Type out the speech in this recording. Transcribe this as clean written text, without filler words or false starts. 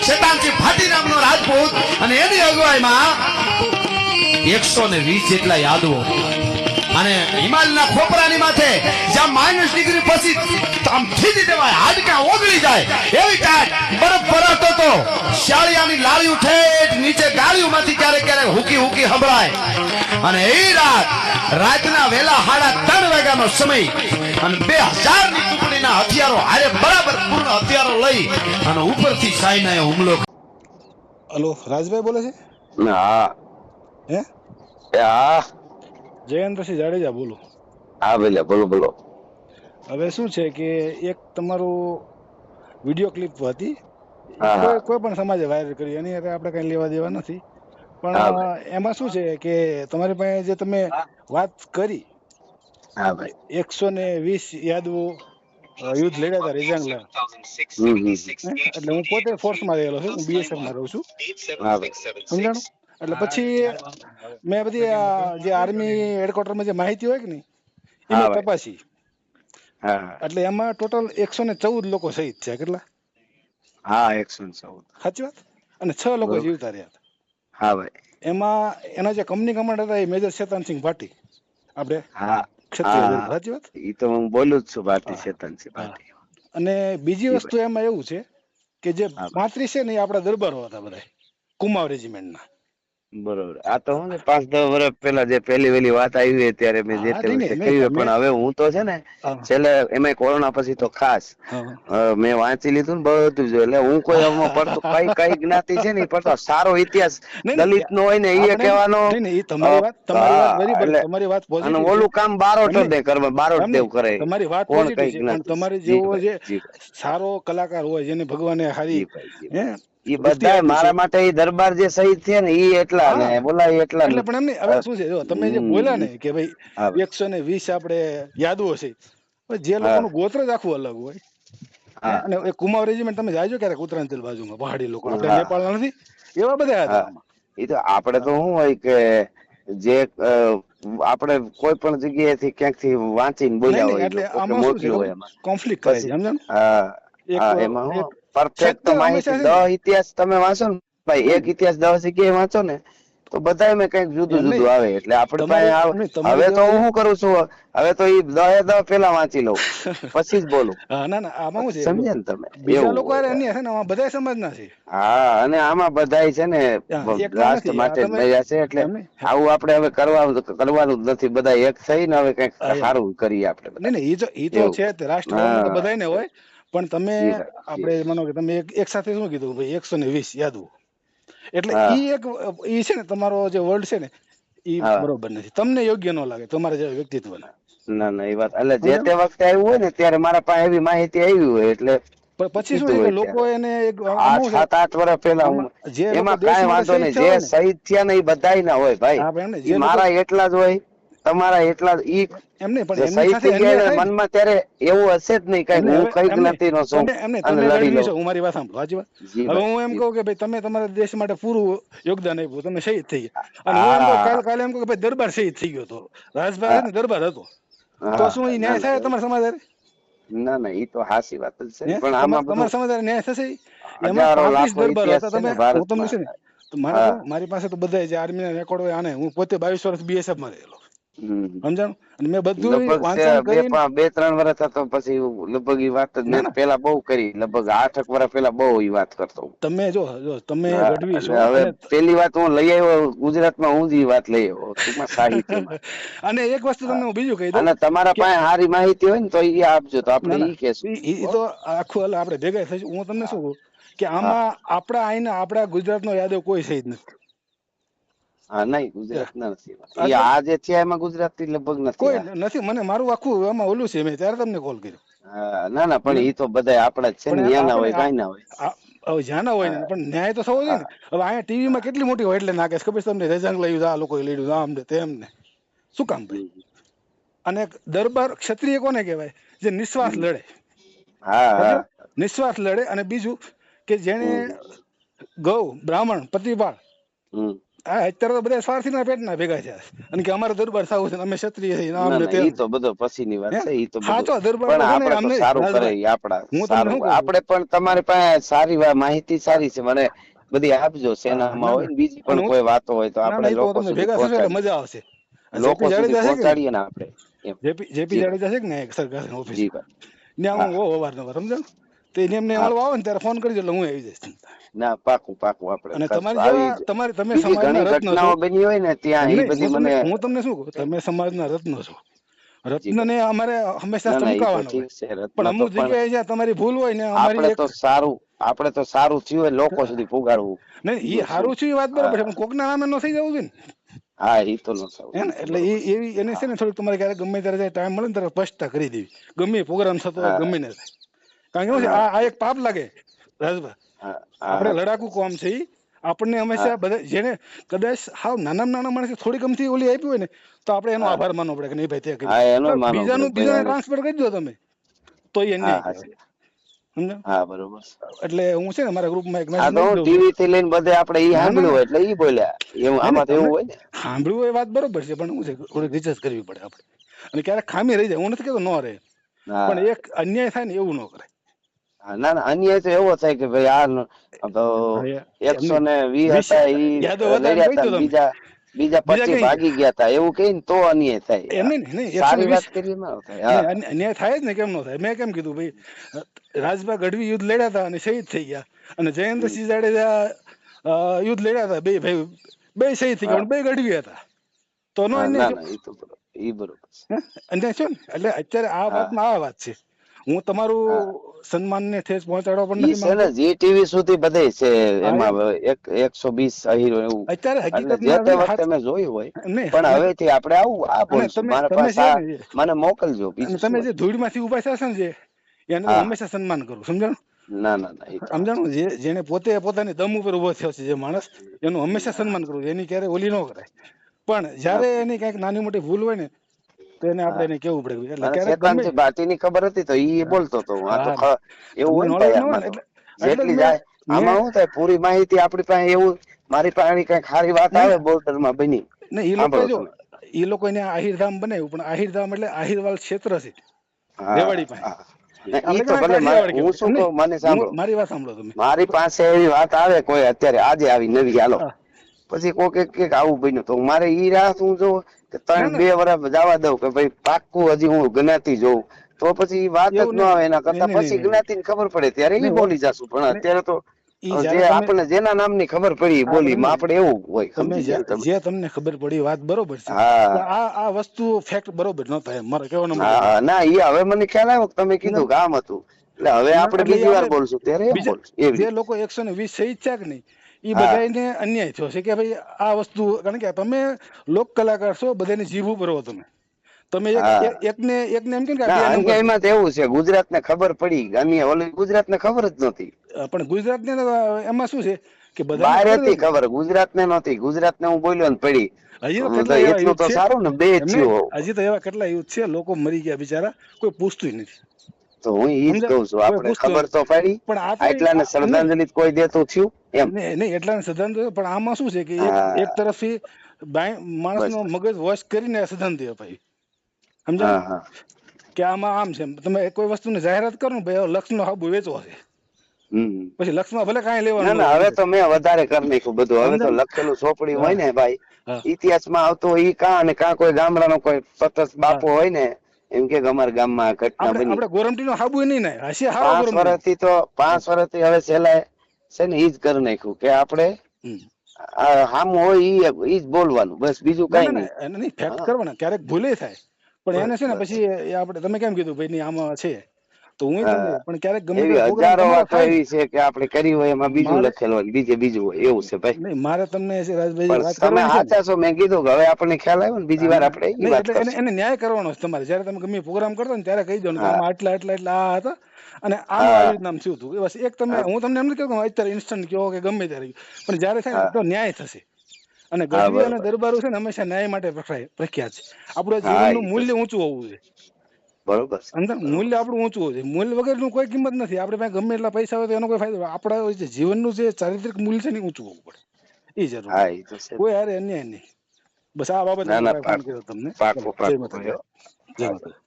શેતાનસિંહ ભાટી નામનો રાજપૂત અને એની અગવાઈમાં 120 જેટલા યાદવો અને હિમાલયના ખોપરાની માથે જ્યાં -डिग्री પછી આમ થીજી દેવાય હાડકા ઓગળી જાય એવી ટાટ બરફ ભરાતો તો શાળિયાની લારી ઉઠે નીચે ગાળીઓમાંથી ક્યારેક ક્યારેક હુકી હુકી સંભળાય અને એ રાતના વેલા 3:30 વાગ્યાનો સમય અને 2000 ની ટુકડીના હથિયારો હારે બરાબર પૂર્ણ હથિયારો લઈ અને ઉપરથી સાયનાએ હુમલો. હલો, રાજભાઈ બોલે છે? હા હે? હા જયેન્દ્રસિંહ જાડેજા બોલો. હા ભલે, બોલો બોલો. હવે શું છે કે એક તમારું વિડીયો ક્લિપ હતી, હા કોઈ પણ સમાજે વાયરલ કરી, એની હારે આપણે કઈ લેવા દેવા નથી, પણ હા ભાઈ. એમાં શું છે કે તમારી પાસે જે તમે વાત કરી હા ભાઈ. 120 યાદવો યુદ્ધ લડ્યા હતા રેજાંગલા, એટલે હું પોતે ફોર્સમાં રહેલો છું, હું BSF માં રહું છું, હા ભાઈ. સમજાણું? એટલે પછી મેં બધી જે આર્મી હેડક્વાર્ટરમાં જે માહિતી હોય કે નહીં એ હા મેં ભાઈ. તપાસી, હા એટલે એમાં ટોટલ 114 લોકો શહીદ થયા. કેટલા? હા 114. સાચી વાત. અને 6 લોકો બરોબર. જીવતા રહ્યા હતા. હા ભાઈ. એમાં એના જે કંપની કમાન્ડર હતા એ મેજર શેતાનસિંહ ભાટી, આપણે હા ક્ષત્રિય હા દળ. સાચી વાત. એ તો હું બોલું જ છું, ભારતી હા શેતાનસિંહ હા. ભાટી. અને બીજી જી વસ્તુ ભાઈ. એમાં એવું છે કે જે હા ભાઈ. 35 છે ને એ આપણા દરબારો હતા બધા, કુમાવ રેજિમેન્ટના. બરોબર. આ તો હું ને 5-10 વર્ષ પહેલા જે પહેલી વેલી વાત આવી ત્યારે મેં જે હા તે નહીં વખતે નહીં કહ્યું, મેં પણ હવે હું તો છે ને હા છેલ્લે એમાં કોરોના પછી તો ખાસ હા મેં વાંચી લીધું ને બધું જ. એટલે હું કોઈ આમાં પડતો કઈ જ્ઞાતિ છે ને એ પડતો સારો ઇતિહાસ નહીં દલિત નહીં નો હોય ને એ આપણે કહેવાનો. નહીં નહીં એ તમારી વાત હા બરાબર, એટલે તમારી વાત અને પોઝિટિવ છે. ઓલું કામ બારોટ એમ નહીં દે કરવા, બારોટ એમ દેવ નહીં કરે. તમારી વાત કોણ પોઝિટિવ કઈ છે, પણ જ્ઞાતિ છે? તમારી જી જેવો ભાઈ, જે જી ભાઈ, સારો કલાકાર હોય, જેને ભગવાને હારી જી ભાઈ, જી હે ભાઈ. એ વૃત્તિ બધા આપી છે. મારા માટે એ દરબાર જે શહીદ થયા ને એ એટલા ને હા, બોલાય એટલા ને. એટલે પણ એમ નહીં, હવે શું છે જો તમે જે બોલ્યા ને કે ભાઈ હા ભાઈ. 120 આપણે યાદવો છે, પણ જે હા લોકોનું ગોત્ર જ આખું અલગ હોય. હે? હા અને એ કુમાવ રેજિમેન્ટ તમે જાજો ક્યારેક ઉત્તરાંચલ બાજુમાં, પહાડી લોકો આપણે હા નેપાળના નથી, એવા બધા હતા હા. આમાં. એ તો આપડે તો શું હોય કે જે આપણે કોઈ પણ જગ્યાએથી ક્યાંક થી વાંચીને નહીં બોલ્યા નહીં, હોય એ એટલે લોકો કે આમાં શું છે મોકલ્યું ખબર, હોય એમાં કોન્ફ્લિક્ટ થાય છે, પછી. સમજાણું? હા એક હા. એમાં હું એક પરફેક્ટ સત્ય માહિતી હંમેશા છે ને. 10 ઇતિહાસ તમે વાંચો ને ભાઈ, એક ઇતિહાસ 10 જગ્યાએ વાંચો ને તો બધા મેં કઈક જુદું એમ જુદું નહીં, આવે. એટલે આપડે તમારી પાસે એમ નહીં, તમારી હવે તો જેવા હું જે શું કરું છું, હવે તો એ 10 પેલા વાંચી લઉં પછી જ બોલું. હા, ના ના, આમાં શું છે જો સમજ્યા ને તમે? બીજા એવું લોકો હોય. અન્ય છે ને, આમાં બધા સમાજના છે. હા, અને આમાં બધાય છે ને હા, એકલા રાષ્ટ્ર નથી આ માટે જ તમે, મળ્યા છે. એટલે એમ નહીં. આવું આપડે હવે કરવાનું જ નથી. બધા એક થઈને હવે કઈક હા, એમ સારું કરીએ આપડે બધા. નહીં નહીં, એ તો એવું છે હોય. જ, રાષ્ટ્રભાવના તો હા બધાયને હોય. પણ તમે જી ભાઈ, જી આપણે ભાઈ. માનો કે તમે એક સાથે શું કીધું ભાઈ 120 યાદવો, એટલે હા ઈ છે ને તમારો જે વર્લ્ડ છે ને ઈ હા. બરોબર નથી, તમને યોગ્ય ન લાગે તમારા જેવા વ્યક્તિત્વને. ના ના, એ વાત એટલે જે સમજાણું? તે વખતે આવ્યું હોય ને ત્યારે મારા પાસે એવી માહિતી આવી હોય એટલે પણ પછી શું કીધું છે કે હોય લોકો ત્યારે. એને આ આમાં શું છે, 7-8 વર્ષ પેલા આમાં જે લોકો એમાં દેશ કાંઈ માટે વાંધો શહીદ નહીં. થયા જે હોય ને, શહીદ થયા ને એ બધાય ના હોય ભાઈ. આપણે એમ ને એ જે લોકો મારા એટલા જ હોય, તમારા એટલા જ. ઈ એમ નહીં, પણ જે એમની શહીદ સાથે થઈ ગયા અન્યાય એને થાય ને. મનમાં ત્યારે એવું હશે જ નહીં કઈ એમને હું હવે કઈ એમ નહીં, જ્ઞાતિ નો છું અને તમે લડી ગઢવી લઉં. છો, હું મારી વાત સાંભળો. સાચી વાત. જી હવે ભાઈ, હું એમ જી કહું ભાઈ. કે ભાઈ તમે તમારા દેશ માટે પૂરું યોગદાન આપ્યું, તમે શહીદ થઈ ગયા, અને હું એમ કહું હા કાલે એમ કહું કે ભાઈ દરબાર શહીદ થઈ ગયો હતો, રાજભાઈ હા ને દરબાર હતો, તો હા. શું એ ના ન્યાય ના થાય એવું. તમારા સમાજ હારે? ના ના, એ તો હાચી વાત જ છે હે? ને. પણ આમાં તમારા બધું સમાજ હારે ન્યાય થશે? એમાં હજારો 35 લાખો દરબારો ઇતિહાસ હતા. છે તમે ને હું તમને ભારતમાં. છે ને, તો મારે હા. કહું, મારી પાસે તો બધા જે આર્મીના રેકોર્ડ હોય આને, હું પોતે 22 વર્ષ BSF માં રહેલો, હમ. સમજાણું? અને મેં બધું લગભગ વાંચન કરીને. 2-3 વર્ષ થતો પછી લગભગ ઈ વાત જ ના મેં ના, પેલા બહુ કરી. લગભગ 8 વર્ષ પેલા બહુ ઈ વાત કરતો હું. તમે જો તમે હા, ગઢવી છો, એટલે હવે અને પેલી વાત હું લઈ આવ્યો ગુજરાતમાં, હું જ ઈ વાત લઈ આવ્યો ટૂંકમાં સાહિત્યમાં. અને એક વસ્તુ હા. તમને હું બીજું કહી દઉં અને તમારા કે પાસે સારી માહિતી હોય ને તો ઈ આપજો તો આપણે ના ના, ઈ કહેશું. એ તો આખું હાલ આપણે ભેગા થઈશું. હું તમને હા શું કહું કે હા આમાં આપણા ગુજરાતનો યાદવ કોઈ શહીદ નથી. હા. નહીં, ગુજરાત ના નથી. ઈ એટલે આ જે થયા એમાં ગુજરાતી લગભગ નથી. કોઈ હા નથી. મને મારું આખું એમાં ઓલું છે, મેં ત્યારે તમને કોલ કર્યો. હા. ના ના, પણ ઈ તો બધા આપડા જ છે ને. પણ ન્યા ના આપણે હોય, કાંઈ ના હોય. હવે જ્યાં હોય ને, હા પણ ન્યાય તો થવો જોઈએ ને. હા હવે અહીંયા ટીવીમાં કેટલી મોટી એટલે નાખે છે ખબર છે તમને? રેજાંગ લઈ આ લોકો લડ્યું, આમ ને તેમ ને. શું કામ ભાઈ? હમ અને દરબાર ક્ષત્રિય કોને કહેવાય? જે નિસ્વાર્થ હમ. લડે. હા સમજો? હા. નિસ્વાર્થ લડે. અને બીજું કે જેને હમ ગૌ બ્રાહ્મણ પ્રતિપાળ હમ હા અત્યારે તો બધા સ્વાર્થીના પેટના ભેગા થયા છે અને કે અમારે દરબાર સાવું છે ને અમે ક્ષત્રિય છીએ ને આમ ના ને ના તેમ. ઈ તો બધો પછીની વાત હે છે, ઈ તો બધું. સાચો દરબાર પણ તો છે ને આપણે તો અમને સારું કરે રાજભાઈ, ઈ આપડા હું તમને સારું. શું કહું છું, આપણે પણ તમારી પાસે સારી માહિતી સારી છે, મને બધી આપજો. હા, સેનામાં ના હોય ના ને બીજી અને પણ કોઈ વાતો હોય તો ના ના આપણે એ તો લોકો તમને સુધી ભેગા થશો એટલે પહોંચાડીએ. મજા આવશે. આ લોકો જેપી સુધી જાડેજા છે કે નહીં, પહોંચાડીએ ને આપણે એમ. જેપી જી ભાઈ. જાડેજા છે કે ને એક સરકાર ઓફિસ જી ભાઈ. ત્યાં હું હા હોઉં અવારનવાર, સમજો ને? તો એને એમને હા. મળવા આવે ને ત્યારે ફોન કરજો એટલે હું આવી જઈશ. ના પાકું પાકું આપણે અને કરશું તમારી આવી. જેવા તમે બીજી સમાજના ઘણી રત્ન છો. ઘટનાઓ બની હોય ને ત્યાં એમ ઈ નહીં, બધી મને. હું તમને શું કહું, તમે સમાજના રત્ન છો. જી ભાઈ. રત્નને અમારે હંમેશા ના ના ઈ તો ચમકાવવાનો ઠીક હોય. છે પણ રત્ન તો, અમુક પણ જગ્યાએ જ્યાં તમારી ભૂલ હોય ને આપણે અમારી એક તો સારું, આપણે તો સારું થયું હોય લોકો સુધી પુગાડવું. નહીં, એ બીજું શું. સારું છે એ વાત બરોબર છે, હા પણ કોકના નામે ન થઈ જવું જોઈએ ને. હા ઈ તો ન થવું, હે ઈ ને તો એટલે બરોબર છે. એવી એને છે હા ને થોડીક તમારે ક્યારેક ગમે ત્યારે ટાઈમ મળે ને ત્યારે સ્પષ્ટતા કરી દેવી. ગમે પ્રોગ્રામ થતો હોય હા ગમે ને થાય. કારણ કે શું છે, હા આ એક પાપ લાગે રાજભાઈ. હા આપણે હા લડાકુ કોમ છે ઈ. આપણને હા હંમેશા બધા જેને કદાચ હાવ નાનામાં નાના માણસે થોડી ગમતી ઓલી આપી હોય ને તો આપણે એનો હા આભાર માનવો પડે કે નહીં ભાઈ તે હા એનો કર્યું. માનવો પડે ભાઈ બીજાને આને. ટ્રાન્સફર કરી દો તમે તો એ હા અન્યાય હા કહેવાય. સમજો? હા બરોબર છે. એટલે હું છે ને મારા ગ્રુપમાં એક આ મેસેજ તો નાખી હું દઉં છું. ટીવી થી લઈને બધે આપણે ઈ ના ના સાંભળ્યું ના હોય એટલે ઈ બોલ્યા એવું, નહીં નહીં, આમાં તો તમે એવું હોય ને. સાંભળ્યું એ વાત બરોબર છે, પણ શું છે થોડીક રિસર્ચ કરવી પડે આપણે. અને ક્યારેક ખામી રહી જાય, હું નથી કહેતો ન રહે, પણ હા એક અન્યાય થાય ને એવું ન કરાય. હા. ના ના અન્યાય તો એવો થાય કે ભાઈ આ તો હવે એમ નહીં, 120 વીસ હતા ઈ યાદવ હતા એમ લડ્યા કહી હતા દો ને તમે, બીજા બીજા બીજા 25 કઈ ભાગી ગયા. ગયા હતા એવું કઈ ને તો અન્યાય થાય. એમ નહીં નહીં, સારી વાત કરીએ ના થાય. નહીં હા અન્યાય થાય જ ને, કેમ ન થાય. મેં કેમ કીધું ભાઈ, રાજભા ગઢવી યુદ્ધ લડ્યા હતા અને શહીદ થઈ ગયા, અને હમ, જયેન્દ્રસિંહ જાડેજા યુદ્ધ લડ્યા હતા, બે ભાઈ બે શહીદ થઈ ગયા, હા પણ બે ગઢવી હતા. તો નો હા. અન્યાય ના થયો. ના ઈ તો બરોબર, ઈ બરોબર છે. હે અન્યાય થયો ને. એટલે અત્યારે આ હા વાતમાં આ વાત છે. હું તમારું હા. સન્માનને ઠેસ પહોંચાડવા પણ ઈ નથી છે ને માંગતો. જી ટીવી સુધી બધે છે હા એમાં એમ 120 અહીરો એવું. અત્યારે એટલે જે હકીકતમાં તે છે ને વખતે મેં જોયું હોય. નહીં. પણ અને હવેથી આપણે આવું આ અને બોલશું તમે મારા તમે પાસે છે આ ને મને મોકલજો અને બીજું શું તમે હોય. જે ધૂળમાંથી ઉભા થશો ને જે એને તો હા હા. હંમેશા સન્માન કરું, સમજાણું? ના ના ના ઈ તો હાચું. સમજાણું? જેને પોતે પોતાની દમ ઉપર ઉભો થયો છે જે માણસ, એનું હંમેશા સન્માન કરવું, એની ક્યારે ઓલી ન કરાય. પણ ના જ્યારે એની કંઈક નાની મોટી ભૂલ હોય ને તો એને આપણે હા. એને કેવું પડે. એટલે મને ક્યારેક ગમે. શેતાનથી બાટીની ખબર હતી તો ઈ બોલતો હતો. આ તો હા એવું તમને હોય ને નોલેજ ભાઈ ન હોય આમાં ને તો એટલે એટલે જ જેટલી મેં જાય આમાં શું થાય પૂરી માહિતી આપણી પાસે એવું. મારી પાસે કઈક સારી વાત ના આવે ના બોર્ડર માં બની. નહીં, એ લોકો સાંભળો જો તમે. એ લોકો એને આહિરધામ બનાવ્યું, પણ આહિરધામ એટલે આહિરવાલ ક્ષેત્ર છે હા રેવાડી પાસે. હા. ને ઈ આપણે તો કેવા ભલે કાઠિયાવાડ હું કહેવાય. શું એમ નહીં, કહું મને સાંભળો. મારી વાત સાંભળો તમે. મારી પાસે એવી વાત આવે કોઈ અત્યારે આજે આવી નવી હાલો. હા. પછી કોઈ કે આવું બન્યું તો મારે ઈ રાહ હું જોઉં કે ના ત્રણ ના 2 વર્ષ જવા દઉં કે ભાઈ પાક્કું હજી હું જ્ઞાતિ જોઉં. તો પછી વાત જ એવું ન આવે. એના નહીં કરતા નહીં પછી નહીં નહીં જ્ઞાતિ ને ખબર પડે ત્યારે ઈ નહીં બોલી જશું. પણ નહીં અત્યારે તો એ જે જ્યારે તમે આપણને જેના નામની ખબર પડી બોલી આપણે આપડે એવું હોય. તમે સમજી ગયા ને તમે? જે તમને ખબર પડી વાત બરોબર છે, હા પણ આ વસ્તુ ફેક્ટ બરોબર ન થાય. મારે કહેવાનો મતલબ એ હા. ના ઈ હવે મને ખ્યાલ આવ્યો તમે કીધું સમજાણું? કે આમ હતું. એટલે હવે આપણે એટલે એ બીજી વાર આપણે બોલશું ત્યારે એમ બીજા બોલશું એવી જે રીતે. લોકો 120 શહીદ છે કે નહીં, એ હા બધાને અન્યાય થયો છે કે ભાઈ આ વસ્તુ. કારણ કે તમે લોક કલાકાર છો, બધાની જીભ ઉપર હો તમે. તમે હા. એકને એમ કેમ કે આ ના 2 નંબર છે. અન્યાયમાં તો એવું છે ગુજરાત ને ખબર પડી. અન્ય ઓલી ગુજરાત ને ખબર જ નહોતી. પણ ગુજરાતને એમાં શું છે કે બધાને બહાર ખબર હતી જ ખબર, ગુજરાત ને નહોતી. ગુજરાત ને હું બોલ્યો ને પડી. નથી. હજી તો તો કેટલા એવા એટલું યુથ તો છે સારું ને બે એમને. થયું. હજી તો એવા કેટલા યુથ છે, લોકો મરી ગયા બિચારા, કોઈ પૂછતું નથી. તો હું ઈજ સમજ્યા? કઉ છું કોઈ આપણે પૂછતું ખબર નથી. તો પડી. પણ આ તો આટલા ને નહીં શ્રદ્ધાંજલિ કોઈ દેતું થયું એમ. નહીં એટલા સિદ્ધાંત. પણ આમાં શું છે કે એક હા તરફથી બસ માણસનો બસ. મગજ વોશ કરીને સિદ્ધાંત અપાય. સમજાય હા ને? હા. કે આમાં આમ છે. તમે કોઈ વસ્તુની જાહેરાત કરો ને ભાઈ લક્ષનો હાબુ વેચવો છે, હમ. પછી લક્ષમાં ભલે કાંઈ લેવાનું ના ન ના હોય. હવે તો મેં વધારે કરી નાખ્યું બધું. હવે તો સમજાય ને? લખેલું ચોપડી હોય હા ને ભાઈ હા ઇતિહાસમાં આવતો ઈ અને કોઈ ગામડાનો કોઈ સતત હા. બાપુ હોય ને એમ કે અમારા ગામમાં આ ઘટના બની. આપણે ગોરમટીનો હાબુ નહીં ને હશે હારો 5 ગોરમટી. વર્ષથી તો 5 વર્ષથી હવે છેલ્લા છે ને ઈજ કરી નાખ્યું કે આપણે હામું હોય ઈ જ બોલવાનું બસ બીજું ના કઈ ના નહીં. ના એને નહીં ફેક્ટ હા કરવાના. ક્યારેક ભૂલે થાય, પણ એને બસ છે ને બસ. પછી આપણે તમે કેમ કીધું ભાઈ આમાં છે તો હું તમને, હા પણ ક્યારેક ગમે એવી ત્યારે પ્રોગ્રામ હજારો તમારો વાતો થાય ને. એવી છે કે આપણે કરી હોય એમાં બીજું મારે લખેલું હોય બીજે બીજું હોય એવું છે ભાઈ. નહીં, મારે તમને રાજભાઈ પણ વાત તમે કરવાની છે ને. સાચા છો. મેં કીધું કે હવે આપણને ખ્યાલ આવ્યો ને બીજી વાર આપણે ઈ નહીં વાત એટલે એને કરશું. એને ન્યાય કરવાનો છે તમારે. જ્યારે તમે ગમે પ્રોગ્રામ કરતો ને ત્યારે કહી દો ને કે હા આમાં આટલા આ હતા અને આનું આવી હા રીતના આમ થયું હતું. બસ એક તમે, હા હું તમને એમ નથી કહું અત્યારે ઇન્સ્ટન્ટ કહો કે ગમે ત્યારે, પણ જ્યારે થાય ને હા તો ન્યાય થશે. અને હા ગઢવી અને બરોબર. દરબારો છે ને હંમેશા ન્યાય માટે પ્રખ્યાત છે. આપણું હા જીવનનું ઈ તો મૂલ્ય છે. ઊંચું હોવું જોઈએ. બરોબર છે અંદર બરોબર મૂલ્ય છે. આપણું ઊંચું હોવું જોઈએ. મૂલ્ય વગરનું કોઈ કિંમત નથી. આપણે પાસે ગમે એટલા પૈસા હોય તો એનો કોઈ ફાયદો. આપણા જીવનનું જે ચારિત્રિક મૂલ્ય છે ને ઊંચું હોવું પડે. ઈ જરૂર હા એ તો છે. કોઈ હારે અન્યાય નહીં. બસ આ બાબતે ના ના ફોન કર્યો તમને. પાકો જય પાકો માતાજી. જય માતાજી.